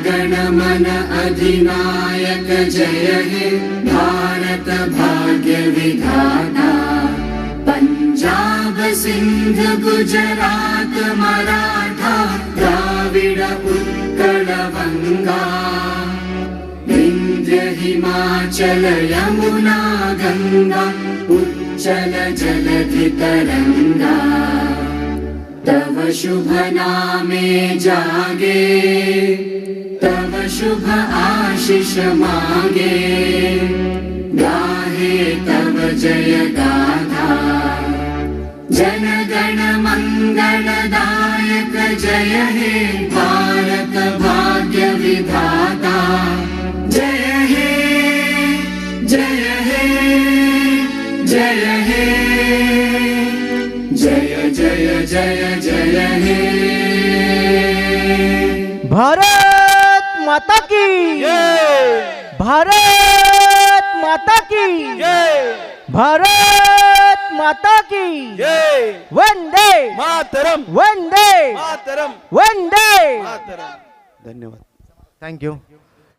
गण मन अधिनायक जय हे भारत भाग्य विधाता। पंजाब सिंध गुजरात मराठा द्राविड उत्कल गंगा विंध्य हिमाचल यमुना गंगा उच्चल जलधि तरंगा। तव शुभ नामे जागे तव शुभ आशीष मागे गाहे तव जय गाथा। जन गण मंगलदायक जय हे भारत भाग्य विधाता। जय हे जय हे जय हे जय जय जय जय हे। भारत माता की भारत माता की भारत माता की वंदे मातरम वंदे मातरम वंदे। मातरम। धन्यवाद। Thank you.